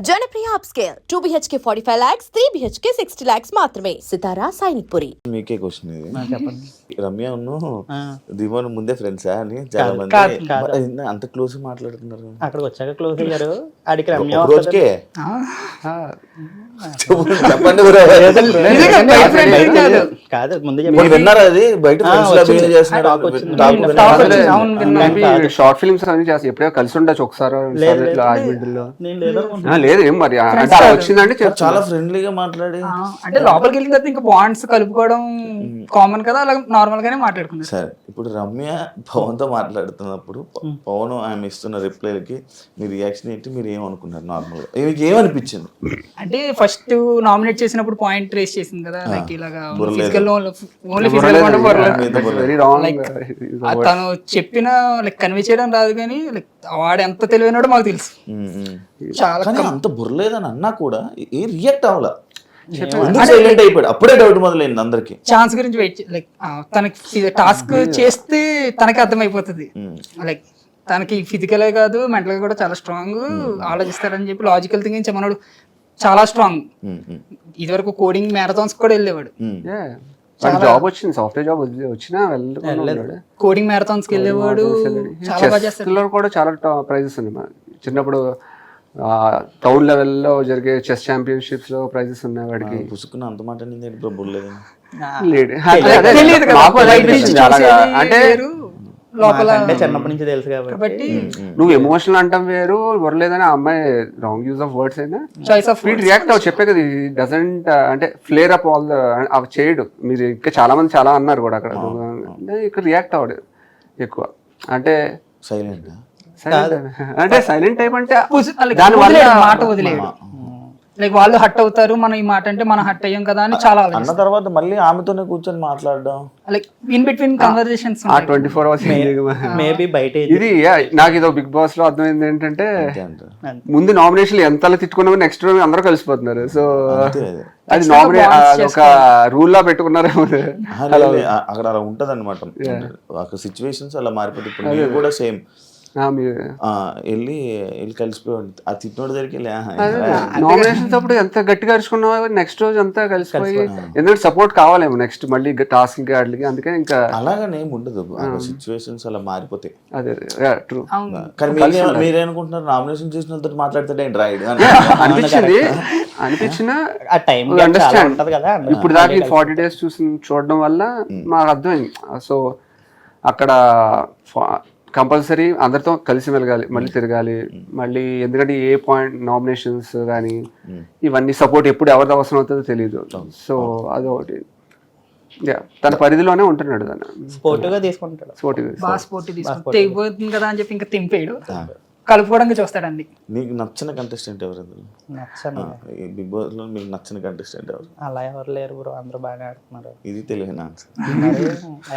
Janapriya upscale 2 BHK 45 lakhs, 3 BHK 60 lakhs మాత్రమే. సితారా సైనిక్పురి. మీకే question ఇది. చెప్పండి. రమ్య దివన్ ముందే ఫ్రెండ్సా అని చాలా మంది అంత క్లోజ్ మాట్లాడుతున్నారు. అక్కడికి వచ్చాక క్లోజ్ అయ్యారు. అడిగి రమ్య రోజుకే చెప్పండి కాదు ముందు విన్నారా? అది బయట షార్ట్ ఫిల్మ్స్ అని చేస్తారు. ఎప్పుడో కలిసి ఉండొచ్చు ఒకసారి లేదు ఏం మరి అంటే వచ్చిందంటే చాలా ఫ్రెండ్లీగా మాట్లాడి అంటే లోపలికి వెళ్ళిన తర్వాత ఇంకా బాండ్స్ కలుపుకోవడం కామన్ కదా, అలా నార్మల్ గానే మాట్లాడుకున్నారు. సరే, ఇప్పుడు రమ్య పవన్ తో మాట్లాడుతున్నప్పుడు పవన్ ఆమె ఇస్తున్న రిప్లైలకి మీ రియాక్షన్ ఏంటి? మీరు ఏమనుకున్నారు? నార్మల్ గా మీకు ఏమనిపించింది? అంటే ఫస్ట్ నామినేట్ చేసినప్పుడు పాయింట్ రేస్ చేసింది కదా, లైక్ ఇలాగా ఫిజికల్ తను చెప్పిన లైక్ కన్వే చేయడం రాదు, కానీ లైక్ వాడు ఎంత తెలివైనడో మాకు తెలుసు. చాలా అంత బుర్రలేదని అన్నా కూడా ఏ రియాక్ట్ అవ్వాల, సైలెంట్ అయిపోయాడు. అప్పుడే డౌట్ మొదలైంది అందరికి. ఛాన్స్ గురించి వెయిట్ లైక్ తనకి టాస్క్ చేస్తే తనకి అర్థమైపోతుంది. లైక్ తనకి ఫిజికలే కాదు మెంటల్ గా కూడా చాలా స్ట్రాంగ్, ఆలోచిస్తాడని చెప్పి లాజికల్ థింకింగ్ మనోడు చాలా స్ట్రాంగ్. ఇది వరకు కోడింగ్ మ్యారథాన్స్ కూడా వెళ్ళేవాడు. జాబ్ వచ్చింది, సాఫ్ట్వేర్ జాబ్ వచ్చినా కోడింగ్ మ్యారథాన్స్ కి వెళ్ళేవాడు. కూడా చాలా ప్రైజెస్ ఉన్నాయి. చిన్నప్పుడు టౌన్ లెవెల్లో జరిగే చెస్ ఛాంపియన్షిప్స్ లో ప్రైజెస్ ఉన్నాయి వాడికి. పుసుకున్న అంత మాట అంటే లోపల చిన్నప్పటి నుంచి తెలుసు కాబట్టి నువ్వు ఎమోషనల్ అంటాం వేరు, వరలేదని ఆ అమ్మాయి రాంగ్ యూజ్ ఆఫ్ వర్డ్స్ అయినా రియాక్ట్ అవ్వ చెప్పే కదా. డజంట్ అంటే ఫ్లేర్ అప్ ఆల్ అవి చేయడు. మీరు ఇంకా చాలా మంది చాలా అన్నారు కూడా అక్కడ, ఇక్కడ రియాక్ట్ అవ్వడు ఎక్కువ. అంటే సైలెంట్ అంటే సైలెంట్ టైప్ అంటే దాని వల్ల మాట వదిలేడు. లైక్ వాళ్ళు హట్ అవుతారు, మనం ఈ మాట అంటే మనం హట్ అయ్యాం కదా అని చాలా అన్న తర్వాత మళ్ళీ ఆమెతోనే కూర్చొని మాట్లాడడం, like in between conversations 24 hours maybe బయట. ఇది నాకు ఇదో బిగ్ బాస్ లో అర్థమైంది ఏంటంటే ముందు నామినేషన్ ఎంతలా తిట్టుకున్నా నెక్స్ట్ రోజు అందరూ కలిసిపోతున్నారు. సో అది ఒక రూల్ లా పెట్టుకున్నారు అక్కడ. అలా ఉంటది అనమాట, ఒక సిచ్యువేషన్స్ అలా మారిపోతుంది. ఇప్పుడు మీరు కూడా సేమ్ వెళ్ళి కలిసిపోయి ఆ తిట్టినోడి దగ్గరికి నామినేషన్స్ అప్పుడు ఎంత గట్టిగా అరుచుకున్నావు, నెక్స్ట్ రోజు అంతా కలిసిపోయి ఎందుకంటే సపోర్ట్ కావాలేమో నెక్స్ట్ మళ్ళీ టాస్క్ కి వాటికి. అందుకే ఇంకా అలాగనే ఏమి ఉండదు, సిచ్యువేషన్స్ అలా మారిపోతాయి. అదే ట్రూ. కానీ మీరేనుకుంటున్నారు నామినేషన్ చేసిన వాళ్ళతో మాట్లాడితే రైడ్ అనిపించిన అండర్స్టాండ్. ఇప్పుడు దాకా 40 days చూడడం వల్ల మాకు అర్థమైంది. సో అక్కడ కంపల్సరీ అందరితో కలిసి మెలగాలి, మళ్ళీ తిరగాలి మళ్ళీ. ఎందుకంటే ఏ పాయింట్ నామినేషన్స్ కానీ ఇవన్నీ సపోర్ట్ ఎప్పుడు ఎవరిది అవసరం అవుతుందో తెలియదు. సో అదొకటి తన పరిధిలోనే ఉంటున్నాడు. దాన్ని స్పోర్టివ్గా తీసుకుంటాడు, తెగిపోతుంది కదా అని చెప్పి ఇంకా తింపేయడు, కలుపుకోవడానికి చూస్తాడు అన్ని. నీకు నచ్చిన కంటెస్టెంట్ ఎవరు? బిగ్ బాస్ లో మీకు నచ్చిన కంటెస్టెంట్ ఎవరు? అలా ఎవరు లేరు బ్రో, అందరూ బాగా ఆడుతున్నారు. ఇది తెలియని ఆన్సర్.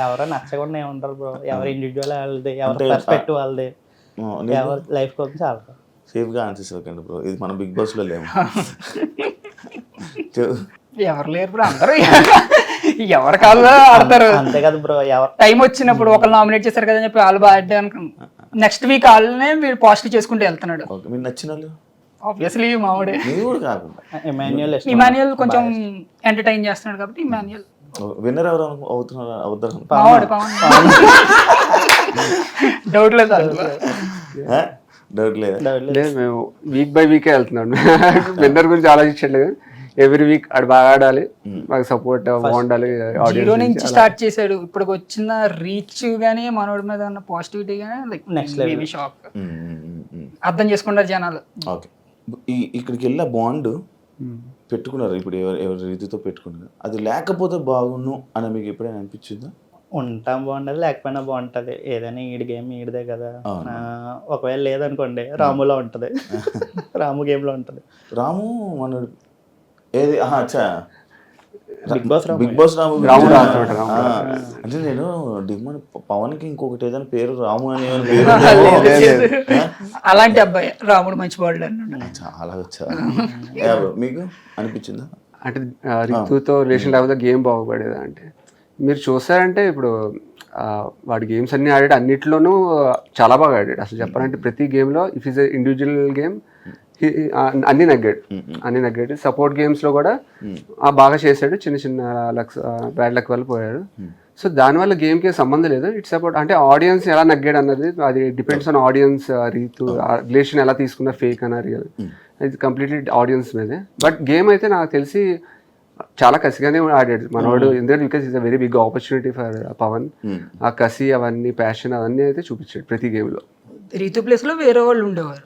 ఎవరో నచ్చకుండా ఏముంటారు బ్రో, ఎవరు ఇండివిజువల్ వాళ్ళది, ఎవరు పర్స్పెక్టివ్ వాళ్ళది, ఎవరు లైఫ్ కోసం చాలా సేఫ్ గా ఆన్సర్స్ ఇవ్వకండి బ్రో, ఇది మన బిగ్ బాస్ లో లేము. ఎవరు లేరు బ్రో, అందరూ ఎవరి కాళ్ళు ఆడతారు అంతే కదా బ్రో. ఎవరు టైం వచ్చినప్పుడు ఒకళ్ళు నామినేట్ చేశారు కదా అని చెప్పి వాళ్ళు బాగా అనుకున్నాం. నెక్స్ట్ వీక్ వాళ్ళనే మీరు పాజిటివ్ చేసుకుంటూ వెళ్తున్నాడు. మీకు నచ్చిన వాళ్ళు ఆబ్వియస్లీ మామిడే. ఇమాన్యుయల్ కొంచెం ఎంటర్టైన్ చేస్తున్నాడు కాబట్టి ఇమాన్యుయల్. విన్నర్ ఎవరు అవుతారు? మామిడి పవన్. డౌట్ లేదు, డౌట్ లేదు. మేము వీక్ బై వీకే వెళ్తున్నాం. విన్నర్ గురించి ఆలోచించట్లేదు. ఎవ్రీ వీక్ అది బాగా ఆడాలి, మాకు సపోర్ట్ బాగుండాలి. జీరో నుంచి స్టార్ట్ చేశాడు, ఇప్పుడు వచ్చిన రీచ్ గానీ మనోడి మీద ఉన్న పాజిటివిటీ గానీ లైక్ నెక్స్ట్ లెవెల్ షాక్. అర్థం చేసుకుంటారు జనాలు. ఓకే, ఇక్కడికి వెళ్ళా బాండ్ పెట్టుకున్నారు, ఇప్పుడు ఎవరి రీతితో పెట్టుకున్నారు. అది లేకపోతే బాగుండు అని మీకు ఎప్పుడైనా అనిపించిందా? ఉంటాం బాగుంటది, లేకపోయినా బాగుంటది. ఏదైనా ఈడి గేమ్ ఈడిదే కదా. ఒకవేళ లేదనుకోండి రాములో ఉంటది, రాము గేమ్ లో ఉంటది. రాము మన ఏది బిగ్ బాస్ రాము అంటే నేను డిమాండ్ పవన్ కి ఇంకొకటి ఏదైనా పేరు రాము అని అలాంటి అబ్బాయి రాముడు మంచి బాడీ చాలా వచ్చా. మీకు అనిపించిందా? అంటే రితుతో రిలేషన్ లేకపోతే గేమ్ బాగుపడేదా అంటే మీరు చూసారంటే ఇప్పుడు వాడి గేమ్స్ అన్ని ఆడాడు, అన్నిట్లోనూ చాలా బాగా ఆడాడు. అసలు చెప్పాలంటే ప్రతి గేమ్లో ఇఫ్ ఈజ్ ఇండివిజువల్ గేమ్ అన్ని నెగ్గాడు సపోర్ట్ గేమ్స్ లో కూడా బాగా చేశాడు, చిన్న చిన్న బ్యాడ్ లక్ వల్ల పోయాడు. సో దానివల్ల గేమ్ కి సంబంధం లేదు, ఇట్స్ అబౌట్ అంటే ఆడియన్స్ ఎలా నగ్గాడు అన్నది, అది depends on audience Rithu relation ఎలా తీసుకున్న ఫేక్ అన్న రియల్, ఇది కంప్లీట్లీ ఆడియన్స్ మీదే. బట్ గేమ్ అయితే నాకు తెలిసి చాలా కసిగానే ఆడాడు మనవాడు, ఎందుకంటే because it's a very big opportunity for Pavan. ఆ కసి అవన్నీ ప్యాషన్ అవన్నీ అయితే చూపించాడు ప్రతి గేమ్ లో. రీతు ప్లేస్ లో వేరే వాళ్ళు ఉండేవారు,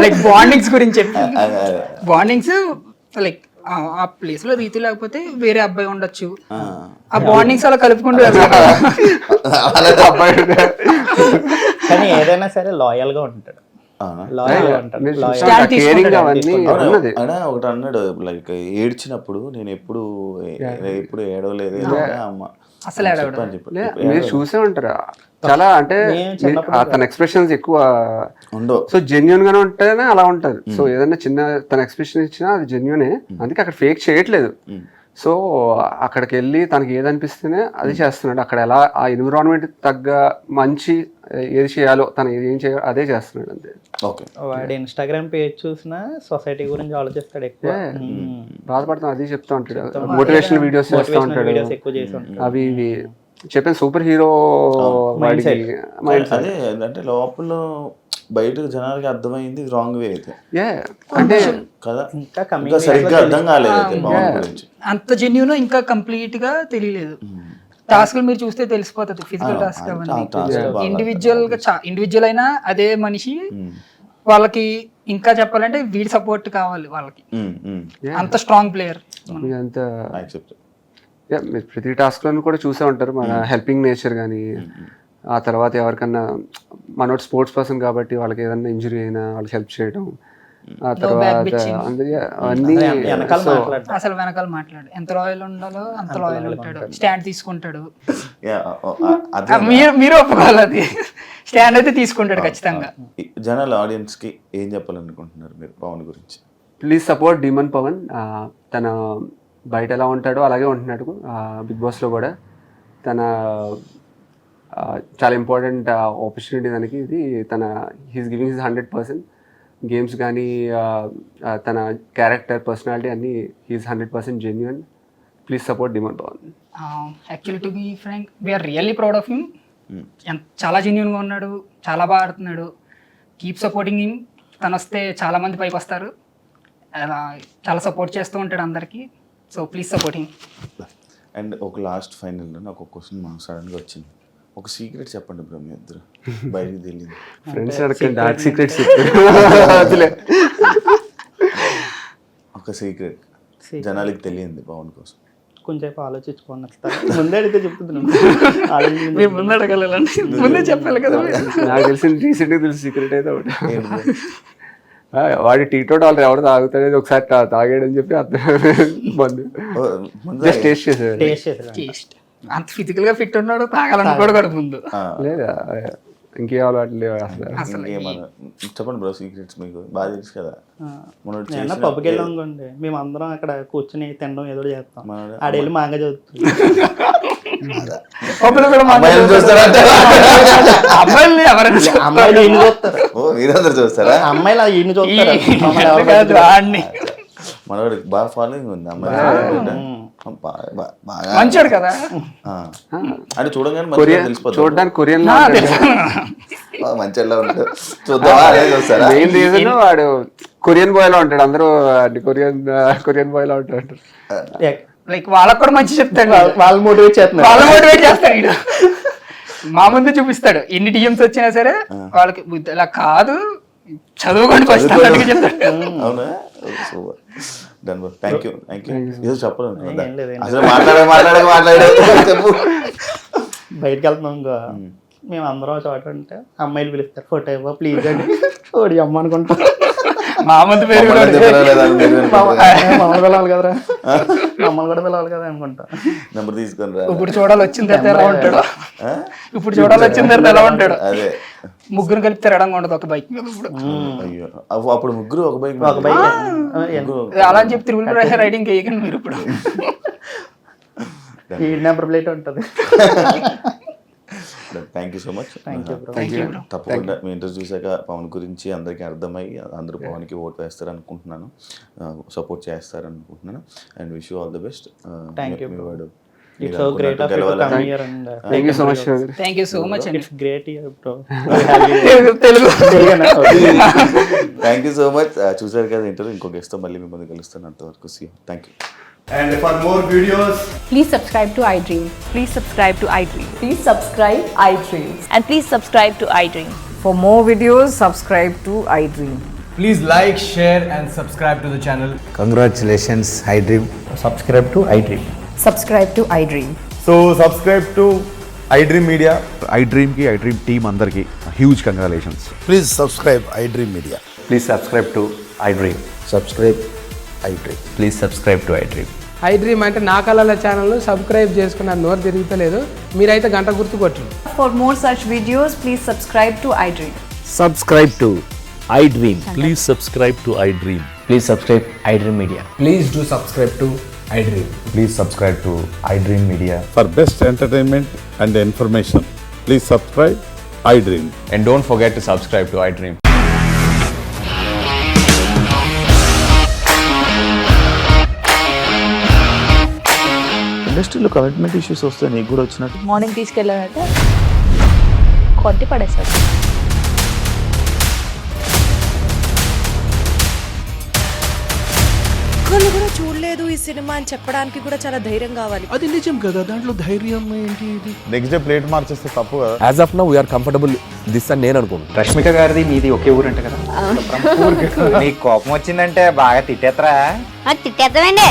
లైక్ బాండింగ్స్ గురించి చెప్పి, బాండింగ్స్ లైక్ ఆ ప్లేస్ లో రీతి లేకపోతే వేరే అబ్బాయి ఉండొచ్చు, ఆ బాండింగ్స్ అలా కలుపుకుంటూ కానీ ఏదైనా సరే లాయల్ గా ఉంటాడు, ఒకటి అన్నాడు లైక్ ఏడ్చినప్పుడు నేను ఎప్పుడు ఏడవలేదు అమ్మ అసలు మీరు చూసే ఉంటారా చాలా, అంటే తన ఎక్స్ప్రెషన్స్ ఎక్కువ ఉండవు, సో జెన్యున్ గానే ఉంటేనే అలా ఉంటారు. సో ఏదైనా చిన్న తన ఎక్స్ప్రెషన్ ఇచ్చినా అది జెన్యునే, అందుకే అక్కడ ఫేక్ చేయట్లేదు. సో అక్కడికి వెళ్ళి తనకి ఏదనిపిస్తేనే అది చేస్తున్నాడు, అక్కడ ఎలా ఆ ఎన్విరాన్మెంట్ తగ్గ మంచి ఏది చేయాలో తను ఏం చేయాలో అదే చేస్తున్నాడు అంతే. వాడి ఇన్స్టాగ్రామ్ పేజ్ చూసినా సొసైటీ గురించి ఆలోచిస్తాడు ఎక్కువ, బాధపడతాను అది చెప్తా ఉంటాడు, మోటివేషనల్ వీడియోస్ చేస్తూ ఉంటాడు, అవి ఇవి చెప్పాను సూపర్ హీరో వాడికి అదే అంటే లోపల బయటకు జనాలకి అర్థమైంది రాంగ్ వే అయితే, అంటే కదా ఇంకా సరిగ్గా అర్థం కాలేదు అంత జెన్యూన్ ఇంకా కంప్లీట్ గా తెలియలేదు. టాస్క్లు మీరు చూస్తే తెలిసిపోతుంది, ఫిజికల్ టాస్క్ అవన్నీ ఇండివిజువల్ అయినా అదే మనిషి, వాళ్ళకి ఇంకా చెప్పాలంటే వీడి సపోర్ట్ కావాలి వాళ్ళకి, అంత స్ట్రాంగ్ ప్లేయర్. ప్రతి టాస్క్ లో కూడా చూసే ఉంటారు మన హెల్పింగ్ నేచర్ కానీ, ఆ తర్వాత ఎవరికన్నా మనోడు స్పోర్ట్స్ పర్సన్ కాబట్టి వాళ్ళకి ఏదన్నా ఇంజరీ అయినా వాళ్ళకి హెల్ప్ చేయడం, ఆ తర్వాత అన్ని అసలు వెనకాల మాట్లాడు, ఎంత లాయల్ ఉండాలో అంత లాయల్ ఉంటాడు, స్టాండ్ తీసుకుంటాడు, మీరు ఒప్పుకోవాలి, అది స్టాండ్ అయితే తీసుకుంటాడు ఖచ్చితంగా. జనరల్ ఆడియన్స్ కి ఏం చెప్పాలనుకుంటున్నారు మీరు పవన్ గురించి? Please support demon Pavan. తన బయట ఎలా ఉంటాడో అలాగే ఉంటున్నాడు బిగ్ బాస్లో కూడా. తన చాలా ఇంపార్టెంట్ ఆపర్చునిటీ దానికి ఇది. తన హీస్ గివింగ్ హిస్ 100%. గేమ్స్ కానీ తన క్యారెక్టర్ పర్సనాలిటీ అన్నీ he's 100% genuine. Please support demon Pavan. Actually to be frank we're really proud of him. చాలా జెన్యున్గా ఉన్నాడు, చాలా బాగా ఆడుతున్నాడు. Keep supporting him. తను వస్తే చాలామంది పైకి వస్తారు. చాలా సపోర్ట్ చేస్తూ ఉంటాడు అందరికీ. So please support him. And ఒక లాస్ట్ ఫైనల్లో నాకు ఒక క్వశ్చన్ మాకు సడన్గా వచ్చింది. ఒక సీక్రెట్ చెప్పండి బ్రో, మీ ఇద్దరు బయటకు తెలియదు. Friends dark secrets. ఒక సీక్రెట్ జనాలకి తెలియంది పవన్ కోసం. కొంచెం ఆలోచించుకోండి, ముందే అడిగితే చెప్తున్నాను. ముందే అడగలండి, ముందే చెప్పాలి కదా. నాకు తెలిసిన రీసెంట్గా తెలిసిన సీక్రెట్ అయితే ఒకటి, వాడి టీటోట్ వాళ్ళు ఎవరు తాగుతాడేది ఒకసారి తాగాడని చెప్పి మందు జస్ట్ టేస్ట్ చేసాడు. అంత ఫిజికల్ గా ఫిట్ ఉన్నాడు, తాగాలనుకోడు ముందు. లేదా ఇంకేం అలవాటు లేవు అసలు. చెప్పండి బ్రో సీక్రెట్స్, మీకు బాగా తెలుసు కదా. పబ్కి వెళ్ళాం అనుకోండి, మేము అందరం అక్కడ కూర్చొని తినడం ఏదో చేస్తాం. ఆడెళ్ళి మాంగ చదువుతుంది. అమ్మాయిలు ఇన్ని చూస్తారు, మీరందరూ చూస్తారా? అమ్మాయిలు ఇన్ని చూస్తారు. మనవాడికి బాగా ఫాలోయింగ్ ఉంది అమ్మాయి, మంచోడు కదా. అంటే చూడగానే తెలిసిపోతుంది. చూడడానికి కొరియన్ మంచిగా ఉంటాడు, చూద్దామా చూస్తారా? మెయిన్ రీజన్ వాడు కొరియన్ బాయ్ లో ఉంటాడు. అందరూ కొరియన్ బాయ్ లో ఉంటాడు. లైక్ వాళ్ళకి కూడా మంచి చెప్తాడు, వాళ్ళు మోటివేట్ చేస్తాడు. మా ముందు చూపిస్తాడు, ఎన్ని డిఎమ్స్ వచ్చినా సరే వాళ్ళకి ఇలా కాదు చదువుకోండి ఫస్ట్ అన్నట్టుగా చెప్తాడు. అవునా? Super done bro, thank you. ఏదో చెప్పాలనుకున్నా, చెప్పు. బయటకు వెళ్తున్నాం ఇంకా, మేము అందరం చోట ఉంటే అమ్మాయిలు పిలుస్తారు, ఫోటో ఇవ్వ ప్లీజ్ అని. ఓడి అమ్మ అనుకుంటా, మా ముందు పేరు మమ్మల్ని పిలవాలి కదరా, మమ్మల్ని కూడా పిలవాలి కదా అనుకుంటా. నెంబర్ తీసుకొని ఇప్పుడు చూడాలి వచ్చిన తర్వాత ఎలా ఉంటాడు, ఇప్పుడు చూడాలి వచ్చిన తర్వాత ఎలా ఉంటాడు. అదే ముగ్గురు కలిపి తిరగడం ఉండదు ఒక బైక్ మీద. అయ్యో అప్పుడు ముగ్గురు ఒక బైక్ అలా అని చెప్పి తిరుగులు రైడింగ్ వేయకండి మీరు. ఇప్పుడు ఈ నెంబర్ ప్లేట్ ఉంటుంది. Thank you so much. తప్పకుండా మీ ఇంటర్వ్యూ చూసాక పవన్ గురించి అందరికీ అర్థమయ్యి అందరూ పవన్కి ఓట్ వేస్తారు అనుకుంటున్నాను, సపోర్ట్ చేస్తారు అనుకుంటున్నాను. And wish you all the best. Thank you, bro. It's so great of you to come here and thank you so much. Thank you so much అండి. it's great here, bro. Thank you so much. చూసారు కదా interview, ఇంకో గెస్ట్తో మళ్ళీ మిమ్మల్ని కలుస్తాను. అంతవరకు see you. Thank you. And for more videos, Please subscribe to iDream. Please subscribe to iDream. Please subscribe iDream. And please subscribe to iDream. For more videos, subscribe to iDream. please like, share, and subscribe to the channel. Congratulations, iDream. Subscribe to iDream. Subscribe to iDream. So subscribe to iDream Media. iDream ki iDream team andarki huge congratulations. Please subscribe iDream Media. Please subscribe to iDream. Subscribe iDream. Please subscribe to iDream. iDream అంటే నా కళల channel subscribe చేసుకున్న నోరు తిరుగుతలేదు, మీరైతే గంట గుర్తు కొట్టండి. For more such videos, please subscribe to iDream. Subscribe to iDream. Please subscribe to iDream. Please subscribe iDream Media. Please do subscribe to iDream. Please subscribe to iDream Media. For best entertainment and information, please subscribe iDream. And don't forget to subscribe to iDream. ఇండస్ట్రీలో commitment issues వస్తే నీకు కూడా వచ్చినట్టు? Morning తీసుకెళ్ళాలంటే కొట్టి పడేసాడు. ఒక్కళ్ళు కూడా చూడలేదు ఈ సినిమా అని చెప్పడానికి కూడా చాలా ధైర్యం కావాలి. అది నిజం కదా, దాంట్లో ధైర్యం ఏంటి? ఇది నెక్స్ట్ డే ప్లేట్ మార్చేస్తే తప్పు కదా. As of now, we are comfortable this అని నేను అనుకుంటున్నాను. రష్మిక గారిది మీది ఒకే ఊరు అంట కదా. నీకు కోపం వచ్చిందంటే బాగా తిట్టేత్తరా? తిట్టేద్దామండి.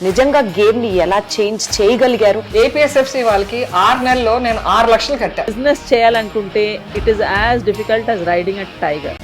నిజంగా గేమ్ ని ఎలా చేంజ్ చేయగలిగారు? ఏపీఎస్ఎఫ్సి వాళ్ళకి 6 నెలల్లో నేను 6 లక్షలు కట్టా. బిజినెస్ చేయాలనుకుంటే it is as difficult as riding a tiger.